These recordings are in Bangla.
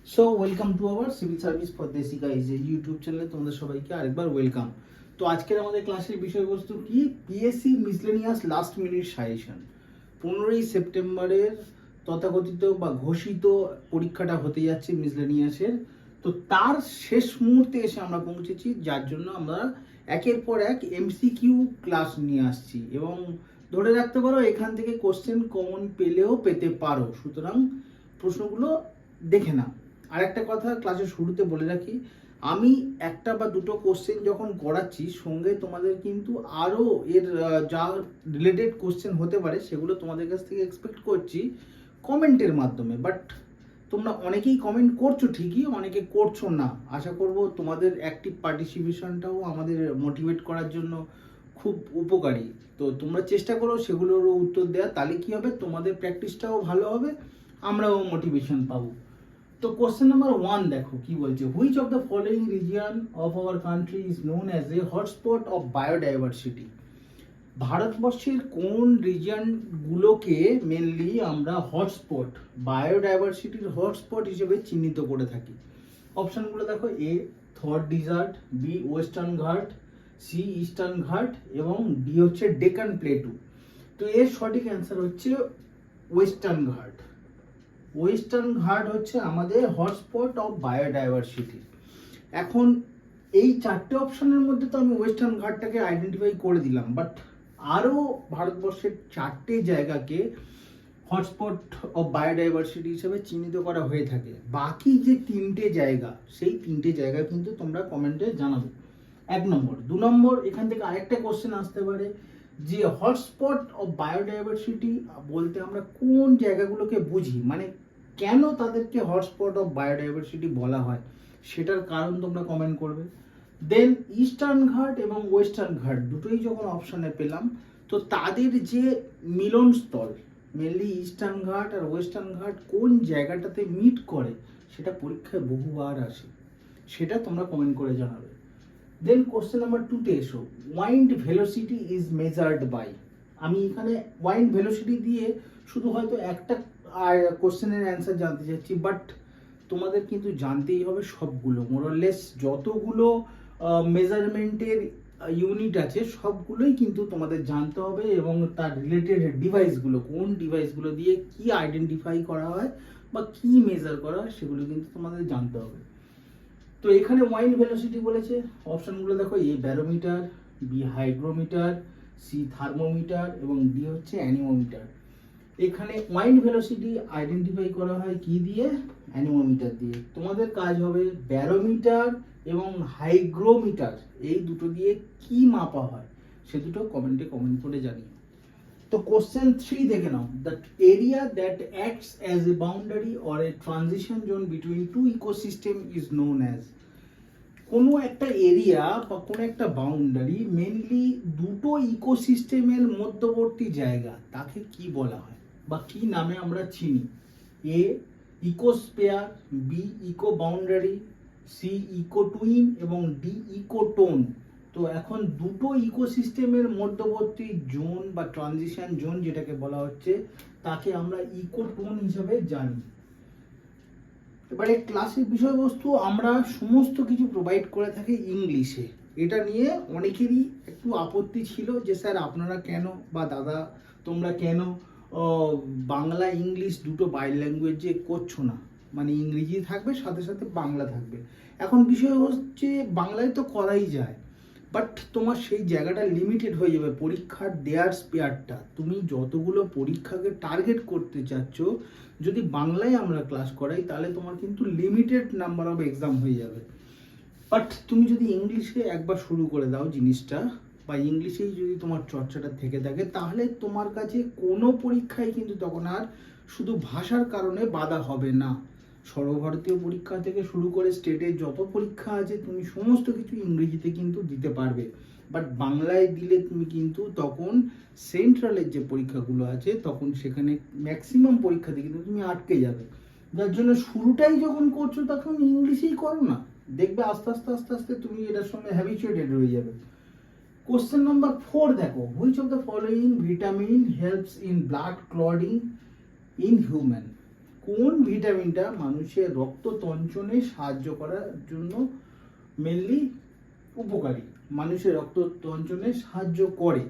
So welcome to our civil service পদ্মেশিকা ইজ এ ইউটিউব চ্যানেলে তোমাদের সবাইকে আরেকবার ওয়েলকাম। তো আজকের আমাদের ক্লাসের বিষয়বস্তু কি? PSC miscellaneous last minute suggestion. 15ই সেপ্টেম্বরের তথাকথিত বা ঘোষিত পরীক্ষাটা হতে যাচ্ছে মিসলেনিয়াসের। তো তার শেষ মুহূর্তে এসে আমরা পৌঁছেছি, যার জন্য আমরা একের পর এক এমসিকিউ ক্লাস নিয়ে আসছি এবং ধরে রাখতে পারো এখান থেকে কোশ্চেন কমন পেলেও পেতে পারো। সুতরাং প্রশ্নগুলো দেখে নাও। আর একটা কথা ক্লাসের শুরুতে বলে রাখি, আমি একটা বা দুটো কোশ্চেন যখন করাচ্ছি সঙ্গে তোমাদের কিন্তু আরও এর যা রিলেটেড কোশ্চেন হতে পারে সেগুলো তোমাদের কাছ থেকে এক্সপেক্ট করছি কমেন্টের মাধ্যমে। বাট তোমরা অনেকেই কমেন্ট করছো ঠিকই, অনেকে করছো না। আশা করব তোমাদের অ্যাক্টিভ পার্টিসিপেশনটাও আমাদের মোটিভেট করার জন্য খুব উপকারী। তো তোমরা চেষ্টা করো সেগুলোরও উত্তর দেওয়া, তাহলে কি হবে, তোমাদের প্র্যাকটিসটাও ভালো হবে, আমরাও মোটিভেশন পাবো। তো কোশ্চেন নাম্বার 1 দেখো কি বলছে। Which of the following region of our country is known as a hotspot of biodiversity? ভারতবর্ষের কোন রিজিয়নগুলোকে মেনলি আমরা হটস্পট, বায়োডাইভার্সিটির হটস্পট হিসেবে চিহ্নিত করে থাকি? অপশনগুলো দেখো, এ থর ডিজার্ট, বি ওয়েস্টার্ন ঘাট, সি ইস্টার্ন ঘাট এবং ডি হচ্ছে ডেকান প্লেটু। তো এর সঠিক অ্যান্সার হচ্ছে ওয়েস্টার্ন ঘাট। ওয়েস্টার্ন ঘাট হচ্ছে আমাদের হটস্পট অফ বায়োডাইভার্সিটি। এখন এই চারটে অপশনের মধ্যে তো আমি ওয়েস্টার্ন ঘাটটাকে আইডেন্টিফাই করে দিলাম, বাট আরও ভারতবর্ষের চারটে জায়গাকে হটস্পট অফ বায়োডাইভার্সিটি হিসেবে চিহ্নিত করা হয়ে থাকে। বাকি যে তিনটে জায়গা, সেই তিনটে জায়গা কিন্তু তোমরা কমেন্টে জানাবে। 1 নম্বর। 2 নম্বর, এখান থেকে আরেকটা কোশ্চেন আসতে পারে যে হটস্পট অফ বায়োডাইভার্সিটি বলতে আমরা কোন জায়গাগুলোকে বুঝি, মানে কেন তাদেরকে হটস্পট অফ বায়োডাইভার্সিটি বলা হয়, সেটার কারণ তোমরা কমেন্ট করবে। দেন ইস্টার্ন ঘাট এবং ওয়েস্টার্ন ঘাট দুটোই যখন অপশানে পেলাম, তো তাদের যে মিলনস্থল, মেনলি ইস্টার্ন ঘাট আর ওয়েস্টার্ন ঘাট কোন জায়গাটাতে মিট করে, সেটা পরীক্ষায় বহুবার আসে, সেটা তোমরা কমেন্ট করে জানাবে। দেন কোশ্চেন নাম্বার 2তে এসো। Wind velocity is measured by. আমি এখানে ওয়াইন্ড ভেলোসিটি দিয়ে শুধু হয়তো একটা কোশ্চেনের অ্যান্সার জানতে চাচ্ছি, বাট তোমাদের কিন্তু জানতেই হবে সবগুলো, মোরলেস যতগুলো মেজারমেন্টের ইউনিট আছে সবগুলোই কিন্তু তোমাদের জানতে হবে এবং তার রিলেটেড ডিভাইসগুলো, কোন ডিভাইসগুলো দিয়ে কি আইডেন্টিফাই করা হয় বা কি মেজার করা হয় সেগুলো কিন্তু তোমাদের জানতে হবে। তো এখানে ওয়াইন্ড ভেলোসিটি বলেছে, অপশনগুলো দেখো, A barometer, B hygrometer, C thermometer এবং ডি হচ্ছে অ্যানিমোমিটার। এখানে ওয়াইন্ড ভেলোসিটি আইডেন্টিফাই করা হয় কি দিয়ে? অ্যানিমোমিটার দিয়ে। তোমাদের কাজ হবে ব্যারোমিটার এবং হাইগ্রোমিটার এই দুটো দিয়ে কি মাপা হয় সে দুটো কমেন্টে কমেন্ট করে জানিও। তো কোশ্চেন 3 দেখে নাও। The area that acts as a boundary or a transition zone between two ecosystem is known as. কোনো একটা এরিয়া বা কোনো একটা বাউন্ডারি মেনলি দুটো ইকোসিস্টেমের মধ্যবর্তী জায়গা, তাকে কি বলা হয় বা কি নামে আমরা চিনি? এ ইকোস্পেয়ার, বি ইকো বাউন্ডারি, সি ইকোটুইন এবং ডি ইকোটোন। তো এখন দুটো ইকোসিস্টেমের মধ্যবর্তী জোন বা ট্রানজিশন জোন যেটাকে বলা হচ্ছে, তাকে আমরা ইকোটোন হিসেবে জানি। এবারে ক্লাসের বিষয়বস্তু আমরা সমস্ত কিছু প্রোভাইড করে থাকি ইংলিশে। এটা নিয়ে অনেকেরই একটু আপত্তি ছিল যে স্যার আপনারা কেন বা দাদা তোমরা কেন বাংলা ইংলিশ দুটো বাইর ল্যাঙ্গুয়েজে করছো না, মানে ইংরেজি থাকবে সাথে সাথে বাংলা থাকবে। এখন বিষয় হচ্ছে বাংলায় তো করাই যায়, বাট তোমার সেই জায়গাটা লিমিটেড হয়ে যাবে পরীক্ষার দেয়ার স্পেয়ারটা। তুমি যতগুলো পরীক্ষাকে টার্গেট করতে চাচ্ছ, যদি বাংলায় আমরা ক্লাস করাই তাহলে তোমার কিন্তু লিমিটেড নাম্বার অফ এক্সাম হয়ে যাবে। বাট তুমি যদি ইংলিশে একবার শুরু করে দাও জিনিসটা, বা ইংলিশেই যদি তোমার চর্চাটা থেকে থাকে, তাহলে তোমার কাছে কোনো পরীক্ষায় কিন্তু তখন আর শুধু ভাষার কারণে বাধা হবে না। সর্বভারতীয় পরীক্ষা থেকে শুরু করে স্টেটের যত পরীক্ষা আছে তুমি সমস্ত কিছু ইংরেজিতে কিন্তু দিতে পারবে। বাট বাংলায় দিলে তুমি কিন্তু তখন সেন্ট্রালের যে পরীক্ষাগুলো আছে তখন সেখানে ম্যাক্সিমাম পরীক্ষাতে কিন্তু তুমি আটকে যাবে। যার জন্য শুরুটাই যখন করছো তখন ইংলিশেই করো না, দেখবে আস্তে আস্তে আস্তে আস্তে তুমি এটার সঙ্গে হ্যাবিচুয়েটেড হয়ে যাবে। কোশ্চেন নাম্বার 4 দেখো। Which of the following vitamin helps in blood clotting in human? কোন ভিটামিনটা মানুষের রক্ত তঞ্চনে সাহায্য করার জন্য মেনলি উপকারী, মানুষের রক্ত তঞ্চনে সাহায্য করে।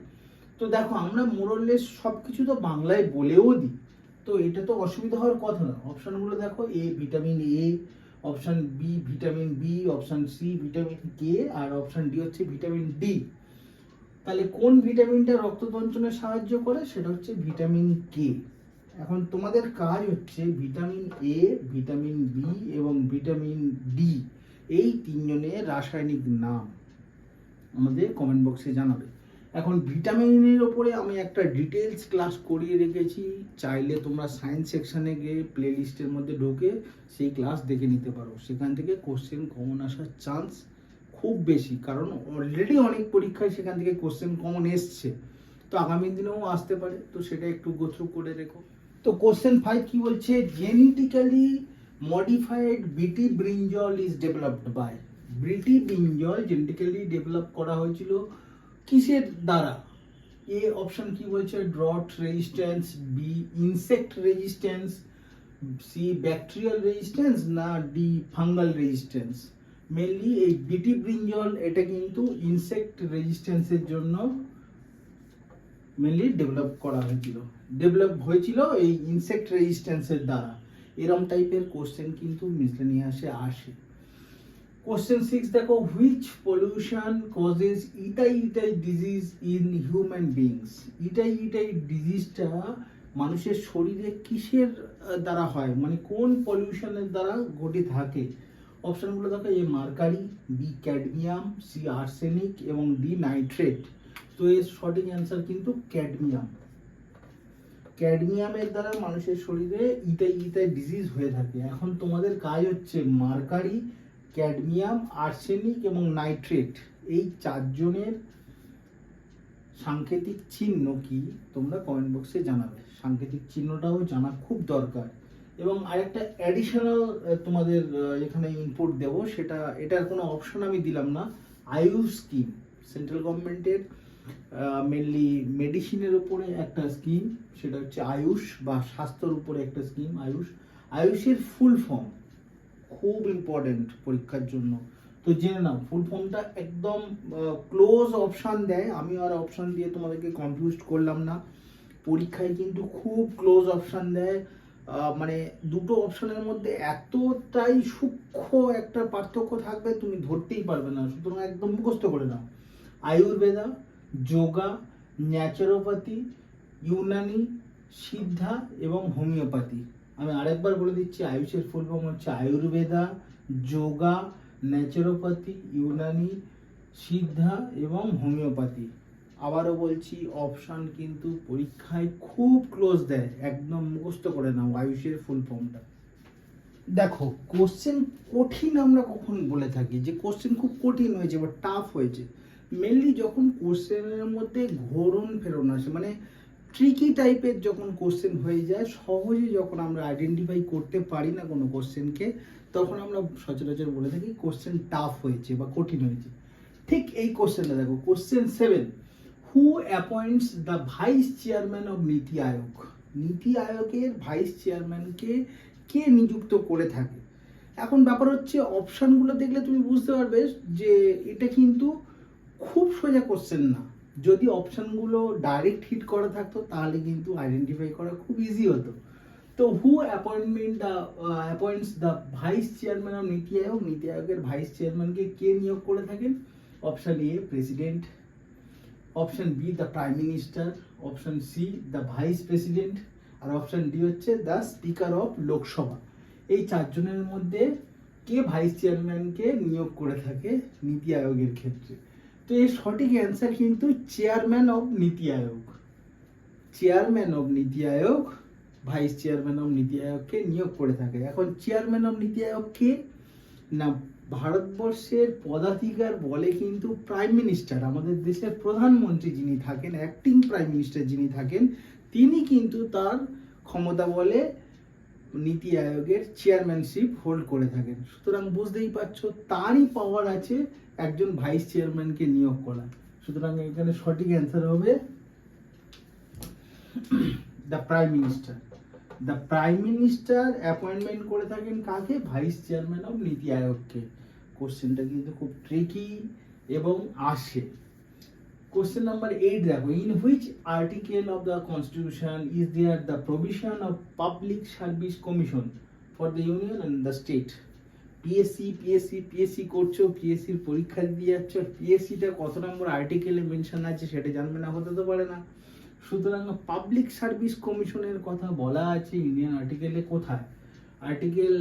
তো দেখো আমরা মোরলেস সব কিছু তো বাংলায় বলেও দিই, তো এটা তো অসুবিধা হওয়ার কথা না। অপশানগুলো দেখো, A vitamin A, option B vitamin B, option C vitamin K, আর অপশান ডি হচ্ছে ভিটামিন ডি। তাহলে কোন ভিটামিনটা রক্ত তঞ্চনে সাহায্য করে? সেটা হচ্ছে ভিটামিন কে। এখন তোমাদের কাজ হচ্ছে ভিটামিন এ, ভিটামিন বি এবং ভিটামিন ডি এই তিনজনের রাসায়নিক নাম আমাদের কমেন্ট বক্সে জানাবে। এখন ভিটামিনের ওপরে আমি একটা ডিটেলস ক্লাস করিয়ে রেখেছি, চাইলে তোমরা সায়েন্স সেকশনে গিয়ে প্লে লিস্টের মধ্যে ঢুকে সেই ক্লাস দেখে নিতে পারো। সেখান থেকে কোশ্চেন কমন আসার চান্স খুব বেশি, কারণ অলরেডি অনেক পরীক্ষায় সেখান থেকে কোশ্চেন কমন এসছে, তো আগামী দিনেও আসতে পারে, তো সেটা একটু গো থ্রু করে রেখো। তো কোশ্চেন 5 কি বলছে? Genetically modified BT brinjal is developed by. BT brinjal genetically develop করা হয়েছিল কিসের দ্বারা? এ অপশন কি বলছে? Drought resistance, B insect resistance, C bacterial resistance, না ডি ফাঙ্গাল রেজিস্ট্যান্স। মেনলি এই বিটি ব্রিঞ্জল এটা কিন্তু ইনসেক্ট রেজিস্ট্যান্সের জন্য মেনলি ডেভেলপ হয়েছিল এই ইনসেক্ট রেজিস্ট্যান্সের দ্বারা। এরকম টাইপের কোশ্চেন কিন্তু মিসলেনিয়াসে আসে। কোশ্চেন 6 দেখো, which pollution causes itai disease in human beings. Itai ডিজিজটা মানুষের শরীরে কিসের দ্বারা হয়, মানে কোন পলিউশনের দ্বারা ঘটে থাকে? অপশনগুলো দেখো, A mercury, B cadmium, C arsenic এবং ডি নাইট্রেট। তো এর সঠিক অ্যান্সার কিন্তু ক্যাডমিয়াম। ক্যাডমিয়ামের দ্বারা মানুষের শরীরে ইটাই ডিজিজ হয়ে থাকে। এখন তোমাদের কাজ হচ্ছে মার্কারি, ক্যাডমিয়াম, আর্সেনিক এবং নাইট্রেট এই চারজনের সাংকেতিক চিহ্ন কি তোমরা কমেন্ট বক্সে জানাবে। সাংকেতিক চিহ্নটাও জানা খুব দরকার। এবং আরেকটা অ্যাডিশনাল তোমাদের এখানে ইনপুট দেবো, সেটা এটার কোনো অপশন আমি দিলাম না। আয়ুষ স্কিম, সেন্ট্রাল গভর্নমেন্টের মেনলি মেডিসিনের উপরে একটা স্কিম, সেটা হচ্ছে আয়ুষ, বা স্বাস্থ্যের উপরে একটা স্কিম আয়ুষ। আয়ুষের ফুল ফর্ম খুব ইম্পর্টেন্ট পরীক্ষার জন্য, তো জেনে নাও। ফুল ফর্মটা একদম ক্লোজ অপশান দেয়, আমি আর অপশান দিয়ে তোমাদেরকে কনফিউজ করলাম না। পরীক্ষায় কিন্তু খুব ক্লোজ অপশান দেয়, মানে দুটো অপশনের মধ্যে এতটাই সূক্ষ্ম একটা পার্থক্য থাকবে তুমি ধরতেই পারবে না, সুতরাং একদম মুখস্থ করে নাও। আয়ুর্বেদা, যোগা, ন্যাচারোপ্যাথি, ইউনানি, সিদ্ধা এবং হোমিওপ্যাথি। আমি আরেকবার বলে দিচ্ছি, আয়ুষের ফুল ফর্ম হচ্ছে আয়ুর্বেদা, যোগা, ন্যাচারোপ্যাথি, ইউনানি, সিদ্ধা এবং হোমিওপ্যাথি। আবারও বলছি, অপশান কিন্তু পরীক্ষায় খুব ক্লোজ দেয়, একদম মুখস্থ করে নাও আয়ুষের ফুল ফর্মটা। দেখো, কোশ্চেন কঠিন আমরা কখন বলে থাকি যে কোশ্চেন খুব কঠিন হয়েছে বা টাফ হয়েছে? মেনলি যখন কোশ্চেনের মধ্যে ঘোরন ফেরন আসে, মানে ট্রিকি টাইপের যখন কোশ্চেন হয়ে যায়, সহজে যখন আমরা আইডেন্টিফাই করতে পারি না কোনো কোশ্চেনকে, তখন আমরা সচরাচর বলে থাকি কোশ্চেন টাফ হয়েছে বা কঠিন হয়েছে। ঠিক এই কোশ্চেনটা দেখো, question 7, who appoints the vice chairman of NITI Aayog. নীতি আয়োগের ভাইস চেয়ারম্যানকে কে নিযুক্ত করে থাকে? এখন ব্যাপার হচ্ছে, অপশানগুলো দেখলে তুমি বুঝতে পারবে যে এটা কিন্তু খুব সোজা কোশ্চেন না। যদি অপশানগুলো ডাইরেক্ট হিট করা থাকতো তাহলে কিন্তু আইডেন্টিফাই করা খুব ইজি হতো। তো who appoints the vice chairman of NITI Aayog. নীতি আয়োগের ভাইস চেয়ারম্যানকে কে নিয়োগ করে থাকেন? Option A president, option B the prime minister, option C the vice president, আর অপশান ডি হচ্ছে দ্য স্পিকার অফ লোকসভা। এই চারজনের মধ্যে কে ভাইস চেয়ারম্যানকে নিয়োগ করে থাকে নীতি আয়োগের ক্ষেত্রে? তো এর সঠিক অ্যান্সার কিন্তু chairman of NITI Aayog. Chairman of NITI Aayog vice chairman of নীতি আয়োগকে নিয়োগ করে থাকে। এখন চেয়ারম্যান অফ নীতি আয়োগ কে? না, ভারতবর্ষের পদাধিকার বলে কিন্তু প্রাইম মিনিস্টার, আমাদের দেশের প্রধানমন্ত্রী যিনি থাকেন, অ্যাক্টিং প্রাইম মিনিস্টার যিনি থাকেন, তিনি কিন্তু তার ক্ষমতা বলে নীতি আয়োগের চেয়ারম্যানশিপ হোল্ড করে থাকেন। সুতরাং বুঝতেই পারছো তারই পাওয়ার আছে একজন ভাইস চেয়ারম্যানকে নিয়োগ করা। সুতরাং এখানে সঠিক অ্যান্সার হবে the prime minister. The prime minister appointment করে থাকেন কাকে? ভাইস চেয়ারম্যান অফ নীতি আয়োগকে। কোশ্চেনটা কিন্তু খুব ট্রিকি এবং আসে। কোশ্চেন নাম্বার 8 দেখো, in which article of the constitution is there the provision of public service commission for the union and the state? PSC করছো, পিএসসির পরীক্ষা দিয়ে যাচ্ছ, পিএসসিটা কত নম্বর আর্টিকেলে মেনশন আছে সেটা জানবে না, হতে তো পারে না। সুতরাং পাবলিক সার্ভিস কমিশনের কথা বলা আছে ইন্ডিয়ান আর্টিকেলে কোথায়? আর্টিকেল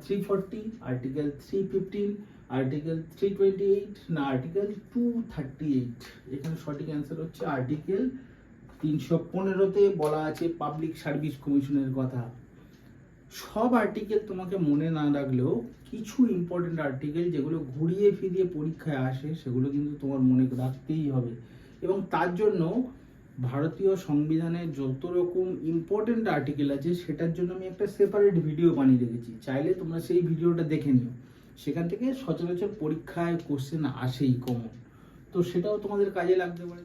340, আর্টিকেল 315, আর্টিকেল 328 না আর্টিকেল 238? এখানে সঠিক অ্যান্সার হচ্ছে আর্টিকেল 315-তে বলা আছে পাবলিক সার্ভিস কমিশনের কথা। সব আর্টিকেল তোমাকে মনে না রাখলেও কিছু ইম্পর্টেন্ট আর্টিকেল যেগুলো ঘুরিয়ে ফিরিয়ে পরীক্ষায় আসে সেগুলো কিন্তু তোমার মনে রাখতেই হবে। এবং তার জন্য ভারতীয় সংবিধানের যত রকম ইম্পর্টেন্ট আর্টিকেল আছে সেটার জন্য আমি একটা সেপারেট ভিডিও বানিয়ে রেখেছি, চাইলে তোমরা সেই ভিডিওটা দেখে নিও। সেখান থেকে সচরাচর পরীক্ষায় কোশ্চেন আসেই কমন, তো সেটাও তোমাদের কাজে লাগতে পারে।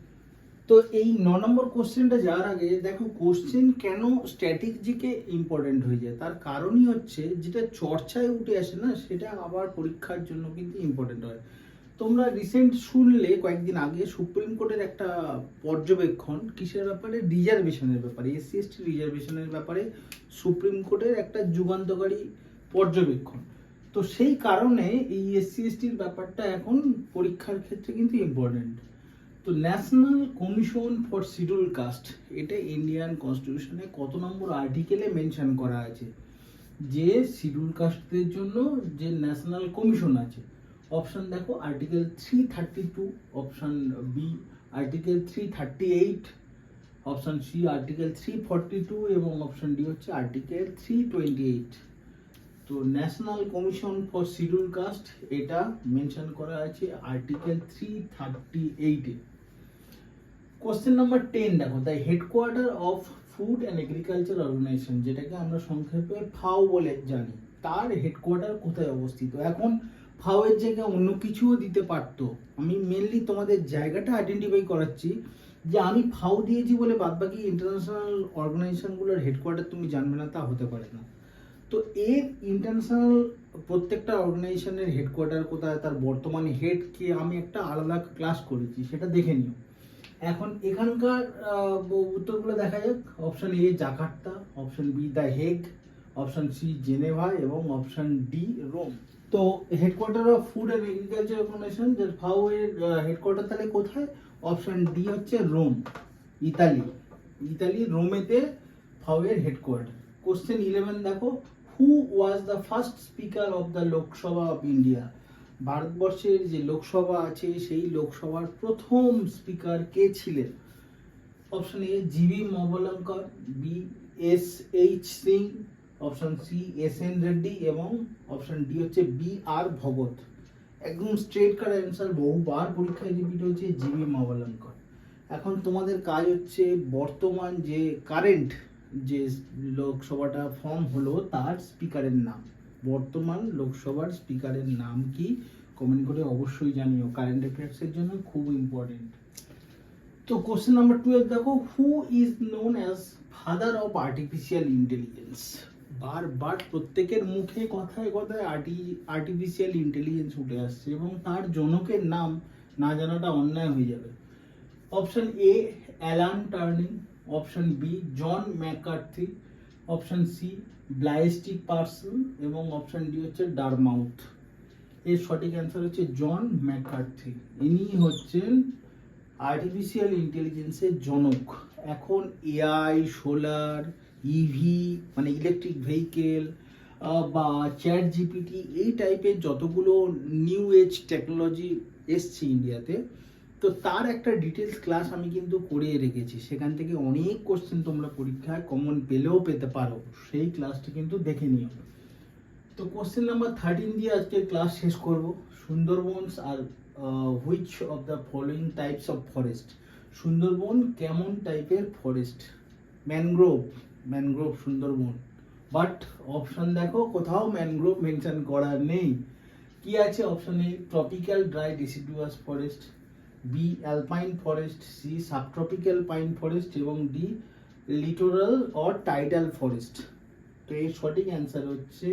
তো এই 9 নম্বর কোশ্চেনটা যাওয়ার আগে দেখো, কোশ্চেন কেন স্ট্র্যাটেজিকে ইম্পর্টেন্ট হয়ে যায়, তার কারণই হচ্ছে যেটা চর্চায় উঠে আসে না সেটা আবার পরীক্ষার জন্য কিন্তু ইম্পর্টেন্ট হয়। তোমরা রিসেন্ট শুনলে কয়েকদিন আগে সুপ্রিম কোর্টের একটা পর্যবেক্ষণ কিসের ব্যাপারে? রিজার্ভেশনের ব্যাপারে, এসসি এসটি রিজার্ভেশনের ব্যাপারে সুপ্রিম কোর্টের একটা যুগান্তকারী পর্যবেক্ষণ। তো সেই কারণে এই এসসি এসটির ব্যাপারটা এখন পরীক্ষার ক্ষেত্রে কিন্তু ইম্পর্টেন্ট। তো national commission for schedule caste, এটা ইন্ডিয়ান কনস্টিটিউশনে কত নম্বর আর্টিকেলে মেনশন করা আছে যে শিডিউল কাস্টদের জন্য যে ন্যাশনাল কমিশন আছে? অপশন দেখো, article 332, option B article 338, option C article 342 এবং অপশন ডি হচ্ছে আর্টিকেল 328। তো national commission for schedule caste এটা মেনশন করা আছে আর্টিকেল 338-এ। কোশ্চেন নাম্বার 10 দেখো, the headquarter of food and agriculture organization, যেটাকে আমরা সংক্ষেপে ফাও বলে জানি, তার হেডকোয়ার্টার কোথায় অবস্থিত? এখন ফাও এর জায়গায় অন্য কিছুও দিতে পারতো, আমি মেনলি তোমাদের জায়গাটা আইডেন্টিফাই করাচ্ছি যে আমি ফাও দিয়েছি বলে বাদবাকি ইন্টারন্যাশনাল অর্গানাইজেশনগুলোর হেডকোয়ার্টার তুমি জানবে না তা হতে পারে না। তো এর ইন্টারন্যাশনাল প্রত্যেকটা অর্গানাইজেশনের হেডকোয়ার্টার কোথায়, তার বর্তমানে হেড কে, আমি একটা আলাদা ক্লাস করেছি, সেটা দেখে নিও। এখন এখানকার উত্তরগুলো দেখা যাক। Option A Jakarta, option B the Hague, option C Geneva এবং অপশন ডি রোম। তো headquarter of food and agriculture organisation, যে ফাও এর হেডকোয়ার্টার তাহলে কোথায়? অপশন ডি হচ্ছে রোম, ইতালি রোমেতে ফাও এর হেডকোয়ার্টার। কোশ্চেন 11 দেখো, who was the first speaker of the Lok Sabha of India? ভারতবর্ষের যে লোকসভা আছে সেই লোকসভার প্রথম স্পিকার কে ছিলেন? Option A G V Mavalankar, B S H Singh, option C S N Reddy এবং অপশন ডি হচ্ছে বি আর ভগত। একদম স্ট্রেট কাট অ্যান্সার, বহুবার পরীক্ষায় রিপিট হয়েছে, জিভি মবলঙ্কর। এখন তোমাদের কাজ হচ্ছে বর্তমান যে কারেন্ট যে লোকসভাটা ফর্ম হলো তার স্পিকারের নাম, বর্তমান লোকসভার স্পিকারের নাম কি কমেন্ট করে অবশ্যই জানিও, কারেন্ট অ্যাফেয়ার্সের জন্য খুব ইম্পর্টেন্ট। তো কোশ্চেন নাম্বার 12 দেখো, who is known as father of artificial intelligence? বারবার প্রত্যেকের মুখে কথায় কথায় আর্টিফিশিয়াল ইন্টেলিজেন্স উঠে আসছে এবং তার জনকের নাম না জানাটা অন্যায় হয়ে যাবে। Option A Alan Turing, option B John McCarthy, option C ব্লাইস্টিক পার্সন এবং অপশন ডি হচ্ছে ডারমাউথ। এর সঠিক অ্যান্সার হচ্ছে জন ম্যাকার্থি। ইনি হচ্ছেন আর্টিফিশিয়াল ইন্টেলিজেন্সের জনক। এখন এআই, সোলার, ইভি মানে ইলেকট্রিক ভেহিকেল বা চ্যাট জিপিটি, এই টাইপের যতগুলো নিউ এজ টেকনোলজি এসছে ইন্ডিয়াতে, তো তার একটা ডিটেলস ক্লাস আমি কিন্তু করিয়ে রেখেছি, সেখান থেকে অনেক কোশ্চেন তোমরা পরীক্ষায় কমন পেলেও পেতে পারো, সেই ক্লাসটি কিন্তু দেখে নিও। তো কোশ্চেন নাম্বার 13 দিয়ে আজকে ক্লাস শেষ করব। Sundarbans are which of the following types of forest? Sundarban কেমন টাইপের forest? Mangrove Sundarban. But option দেখো, কোথাও ম্যানগ্রোভ মেনশন করা নেই। কি আছে? Option A tropical dry deciduous forest, B alpine forest, C subtropical pine forest এবং D littoral or tidal forest. তো এর সঠিক অ্যান্সার হচ্ছে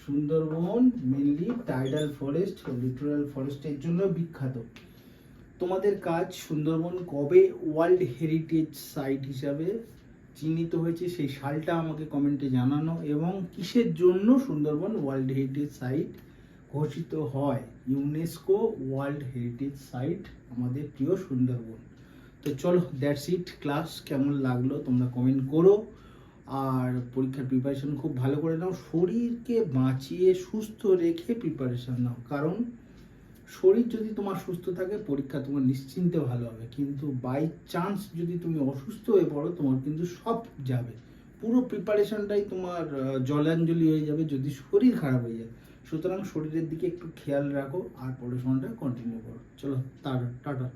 Sundarban, mainly tidal forest, littoral ফরেস্টের জন্য বিখ্যাত। তোমাদের কাজ সুন্দরবন কবে ওয়ার্ল্ড হেরিটেজ সাইট হিসাবে চিহ্নিত হয়েছে সেই সালটা আমাকে কমেন্টে জানানো, এবং কিসের জন্য সুন্দরবন ওয়ার্ল্ড হেরিটেজ সাইট ঘোষিত হয়। ইউনেস্কো ওয়ার্ল্ড হেরিটেজ সাইট আমাদের প্রিয় সুন্দরবন। তো চলো, দ্যাটস ইট। ক্লাস কেমন লাগলো তোমরা কমেন্ট করো, আর পরীক্ষার প্রিপারেশন খুব ভালো করে নাও, শরীরকে বাঁচিয়ে সুস্থ রেখে প্রিপারেশন নাও, কারণ শরীর যদি তোমার সুস্থ থাকে পরীক্ষা তোমার নিশ্চিন্তে ভালো হবে, কিন্তু বাই চান্স যদি তুমি অসুস্থ হয়ে পড়ো তোমার কিন্তু সব যাবে, পুরো প্রিপারেশনটাই তোমার জলাঞ্জলি হয়ে যাবে যদি শরীর খারাপ হয়ে যায়। সুতরাং শরীরের দিকে একটু খেয়াল রাখো আর পড়াশোনাটা কন্টিনিউ করো। চলো, টাটা।